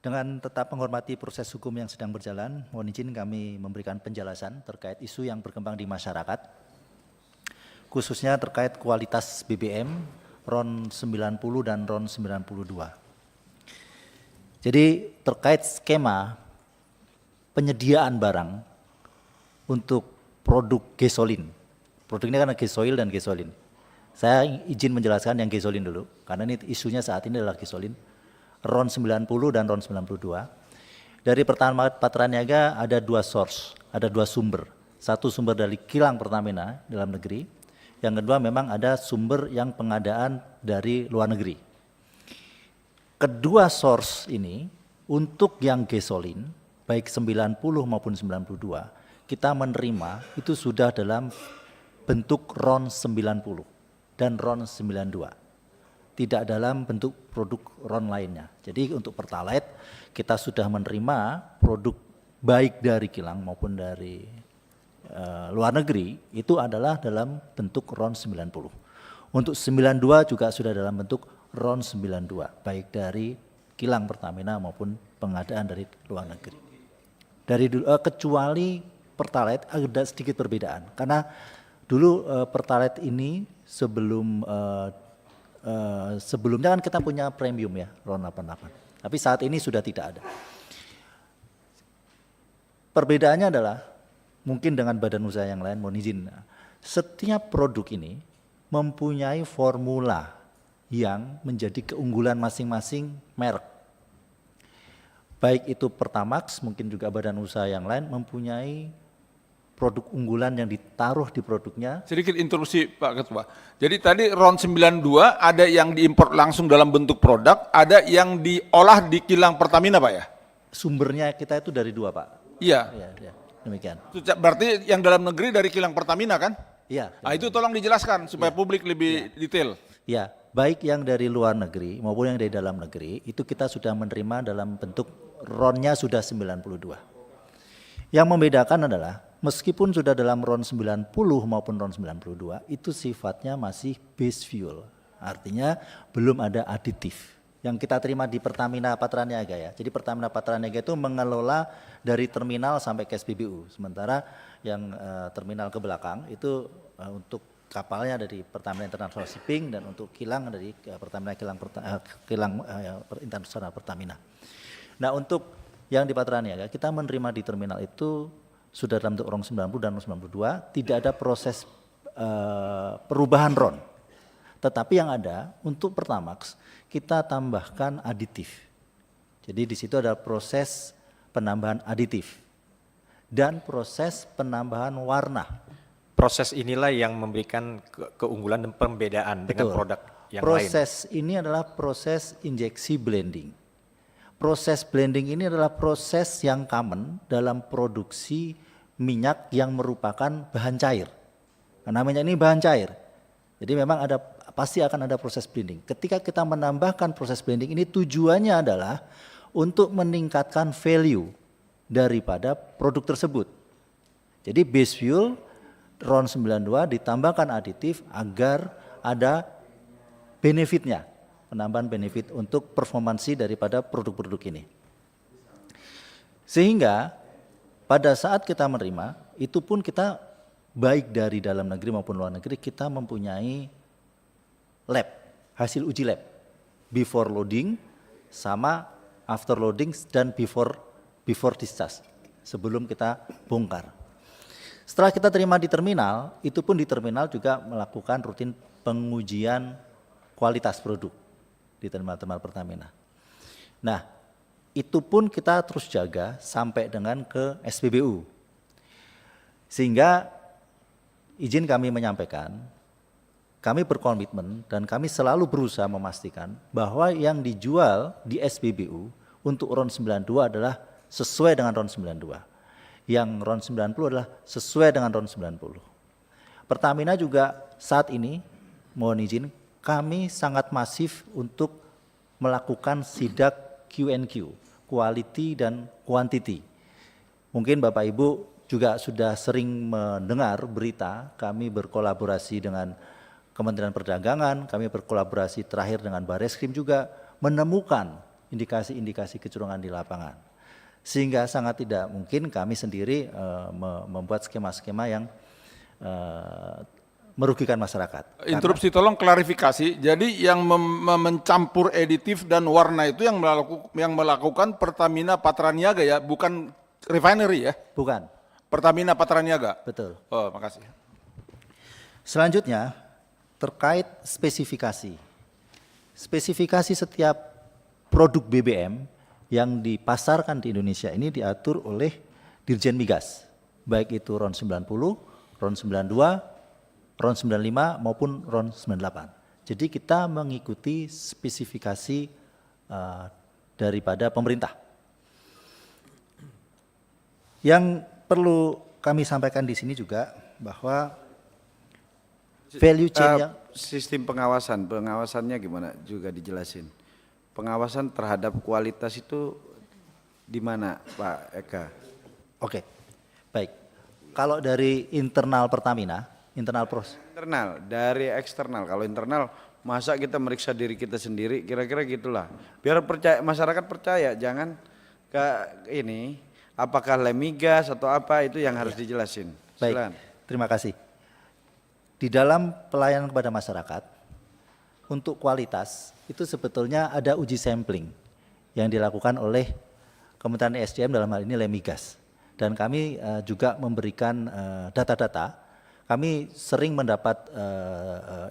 Dengan tetap menghormati proses hukum yang sedang berjalan, mohon izin kami memberikan penjelasan terkait isu yang berkembang di masyarakat, khususnya terkait kualitas BBM RON 90 dan RON 92. Jadi terkait skema penyediaan barang untuk produk gasolin. Produk ini kan gasoil dan gasolin. Saya izin menjelaskan yang gasolin dulu, karena ini isunya saat ini adalah gasolin. RON 90 dan RON 92. Dari Pertamina Patraniaga ada dua source, ada dua sumber. Satu sumber dari kilang Pertamina dalam negeri, yang kedua memang ada sumber yang pengadaan dari luar negeri. Kedua source ini untuk yang gasolin, baik 90 maupun 92, kita menerima itu sudah dalam bentuk RON 90 dan RON 92. Tidak dalam bentuk produk RON lainnya. Jadi untuk Pertalite kita sudah menerima produk baik dari kilang maupun dari luar negeri itu adalah dalam bentuk RON 90. Untuk 92 juga sudah dalam bentuk RON 92 baik dari kilang Pertamina maupun pengadaan dari luar negeri. Kecuali Pertalite ada sedikit perbedaan karena dulu Pertalite ini sebelumnya kan kita punya premium ya, RON 88. Tapi saat ini sudah tidak ada. Perbedaannya adalah, mungkin dengan badan usaha yang lain, mohon izin, setiap produk ini mempunyai formula yang menjadi keunggulan masing-masing merek. Baik itu Pertamax, mungkin juga badan usaha yang lain mempunyai produk unggulan yang ditaruh di produknya. Sedikit interupsi Pak Ketua. Jadi tadi RON 92 ada yang diimpor langsung dalam bentuk produk, ada yang diolah di kilang Pertamina Pak ya? Sumbernya kita itu dari dua Pak. Iya. Ya, demikian. Berarti yang dalam negeri dari kilang Pertamina kan? Iya. Nah, itu tolong dijelaskan supaya publik lebih detail. Ya, baik yang dari luar negeri maupun yang dari dalam negeri itu kita sudah menerima dalam bentuk RON-nya sudah 92. Yang membedakan adalah meskipun sudah dalam RON 90 maupun RON 92 itu sifatnya masih base fuel. Artinya belum ada aditif. Yang kita terima di Pertamina Patraniaga ya. Jadi Pertamina Patraniaga itu mengelola dari terminal sampai ke SPBU. Sementara yang terminal ke belakang itu untuk kapalnya dari Pertamina International Shipping dan untuk kilang dari Pertamina kilang Internasional Pertamina. Nah, untuk yang di Patraniaga kita menerima di terminal itu sudah dalam bentuk RON 90 dan RON 92, tidak ada proses perubahan RON. Tetapi yang ada untuk Pertamax kita tambahkan aditif. Jadi di situ ada proses penambahan aditif dan proses penambahan warna. Proses inilah yang memberikan keunggulan dan pembedaan dengan produk yang lain. Proses ini adalah proses injeksi blending. Proses blending ini adalah proses yang common dalam produksi minyak yang merupakan bahan cair. Karena minyak ini bahan cair. Jadi memang pasti akan ada proses blending. Ketika kita menambahkan proses blending ini tujuannya adalah untuk meningkatkan value daripada produk tersebut. Jadi base fuel RON 92 ditambahkan aditif agar ada benefitnya. Penambahan benefit untuk performansi daripada produk-produk ini. Sehingga pada saat kita menerima, itu pun kita baik dari dalam negeri maupun luar negeri, kita mempunyai lab, hasil uji lab. Before loading sama after loading dan before discharge, sebelum kita bongkar. Setelah kita terima di terminal, itu pun di terminal juga melakukan rutin pengujian kualitas produk di terminal-terminal Pertamina. Nah, itu pun kita terus jaga sampai dengan ke SPBU. Sehingga izin kami menyampaikan, kami berkomitmen dan kami selalu berusaha memastikan bahwa yang dijual di SPBU untuk RON 92 adalah sesuai dengan RON 92. Yang RON 90 adalah sesuai dengan RON 90. Pertamina juga saat ini, mohon izin, kami sangat masif untuk melakukan sidak Q&Q, quality dan quantity. Mungkin Bapak Ibu juga sudah sering mendengar berita, kami berkolaborasi dengan Kementerian Perdagangan, kami berkolaborasi terakhir dengan Bareskrim juga menemukan indikasi-indikasi kecurangan di lapangan. Sehingga sangat tidak mungkin kami sendiri membuat skema-skema yang merugikan masyarakat. Interupsi, tolong klarifikasi. Jadi yang mencampur aditif dan warna itu yang melakukan Pertamina Patraniaga ya, bukan refinery ya? Bukan. Pertamina Patraniaga. Betul. Oh, makasih. Selanjutnya terkait spesifikasi. Spesifikasi setiap produk BBM yang dipasarkan di Indonesia ini diatur oleh Dirjen Migas, baik itu RON 90, RON 92, RON 95 maupun RON 98. Jadi kita mengikuti spesifikasi daripada pemerintah. Yang perlu kami sampaikan di sini juga bahwa value chain-nya sistem pengawasannya gimana juga dijelasin. Pengawasan terhadap kualitas itu di mana Pak Eka? Oke, baik. Kalau dari internal Pertamina, internal dari eksternal. Kalau internal, masa kita meriksa diri kita sendiri, kira-kira gitulah. Biar masyarakat percaya, jangan ke ini apakah lemigas atau apa itu yang harus dijelasin. Baik, Silakan. terima kasih. Di dalam pelayanan kepada masyarakat, untuk kualitas itu sebetulnya ada uji sampling yang dilakukan oleh Kementerian SDM dalam hal ini Lemigas. Dan kami juga memberikan data-data. Kami sering mendapat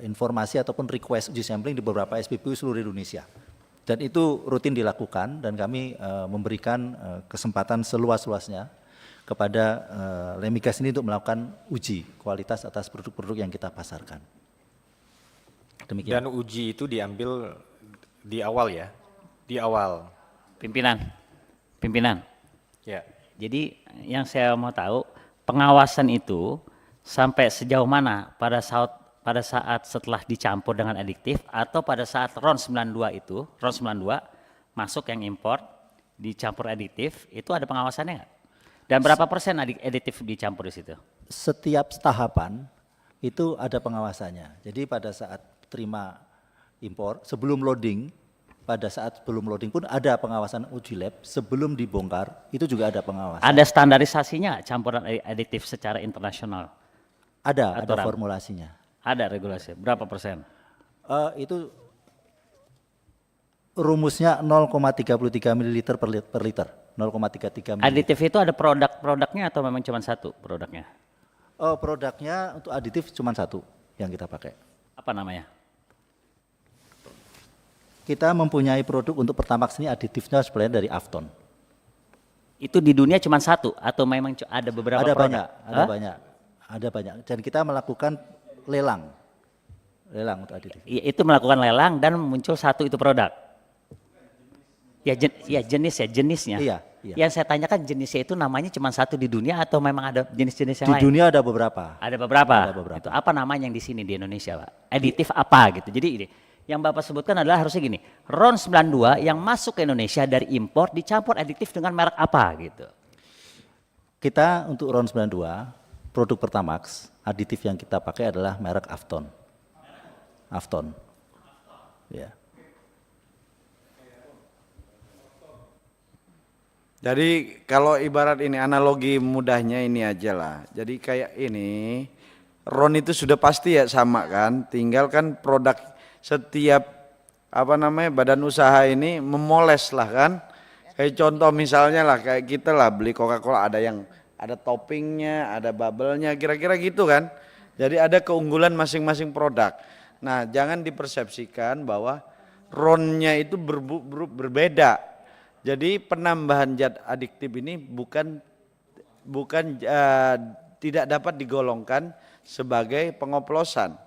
informasi ataupun request uji sampling di beberapa SPBU seluruh Indonesia. Dan itu rutin dilakukan dan kami memberikan kesempatan seluas-luasnya kepada Lemigas ini untuk melakukan uji kualitas atas produk-produk yang kita pasarkan. Demikian. Dan uji itu diambil di awal ya, di awal. Pimpinan. Ya. Jadi yang saya mau tahu, pengawasan itu sampai sejauh mana pada saat setelah dicampur dengan adiktif atau pada saat RON 92 masuk yang impor dicampur adiktif, itu ada pengawasannya nggak? Dan berapa persen adiktif dicampur di situ? Setiap tahapan itu ada pengawasannya. Jadi pada saat terima impor, sebelum loading, pada saat sebelum loading pun ada pengawasan uji lab, sebelum dibongkar itu juga ada pengawasan. Ada standarisasinya campuran adiktif secara internasional? Ada aturan. formulasinya. Ada regulasi, berapa persen? Itu rumusnya 0,33 ml per liter. 0,33 ml. Aditif itu ada produk-produknya atau memang cuma satu produknya? Produknya untuk aditif cuma satu yang kita pakai. Apa namanya? Kita mempunyai produk untuk Pertamax ini aditifnya sebenarnya dari Afton. Itu di dunia cuma satu atau memang ada beberapa Ada produk? Ada banyak. Dan kita melakukan lelang untuk aditif. Itu melakukan lelang dan muncul satu itu produk. Jenisnya. Iya. Yang saya tanyakan jenisnya itu namanya cuma satu di dunia atau memang ada jenis-jenis yang lain? Di dunia ada beberapa. Ada beberapa. Ada beberapa. Itu apa namanya yang di sini di Indonesia, Pak? Aditif apa gitu. Jadi ini yang Bapak sebutkan adalah harusnya gini. RON 92 yang masuk ke Indonesia dari impor dicampur aditif dengan merek apa gitu. Kita untuk RON 92 produk Pertamax, aditif yang kita pakai adalah merek Afton. Ya. Jadi kalau ibarat ini analogi mudahnya ini aja lah. Jadi kayak ini, RON itu sudah pasti ya sama kan, tinggal kan produk setiap badan usaha ini memoles lah kan. Kayak contoh misalnya lah kayak kita lah beli Coca-Cola ada toppingnya, ada bubble-nya, kira-kira gitu kan. Jadi ada keunggulan masing-masing produk. Nah jangan dipersepsikan bahwa RON-nya itu berbeda. Jadi penambahan zat adiktif ini bukan tidak dapat digolongkan sebagai pengoplosan.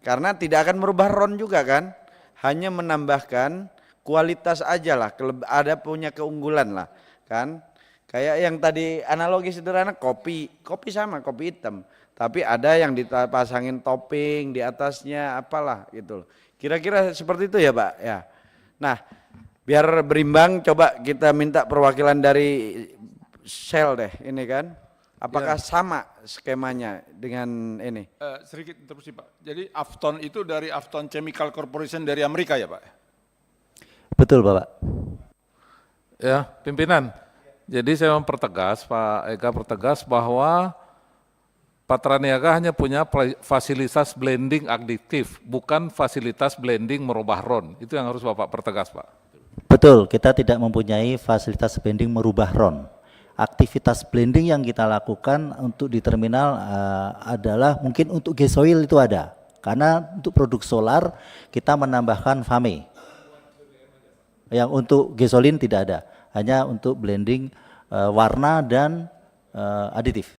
Karena tidak akan merubah RON juga kan. Hanya menambahkan kualitas aja lah, ada punya keunggulan lah kan. Kayak yang tadi analogi sederhana kopi sama kopi hitam, tapi ada yang dipasangin topping di atasnya apalah gitu. Kira-kira seperti itu ya Pak ya. Nah, biar berimbang coba kita minta perwakilan dari Shell deh ini kan. Apakah sama skemanya dengan ini? Sedikit interupsi Pak. Jadi Afton itu dari Afton Chemical Corporation dari Amerika ya Pak? Betul Bapak. Ya, pimpinan. Jadi saya mempertegas, Pak Eka pertegas bahwa Patraniaga hanya punya fasilitas blending additif, bukan fasilitas blending merubah RON. Itu yang harus Bapak pertegas, Pak. Betul, kita tidak mempunyai fasilitas blending merubah RON. Aktivitas blending yang kita lakukan untuk di terminal adalah mungkin untuk gasoil itu ada. Karena untuk produk solar kita menambahkan FAME. Yang untuk gasolin tidak ada, hanya untuk blending warna dan aditif.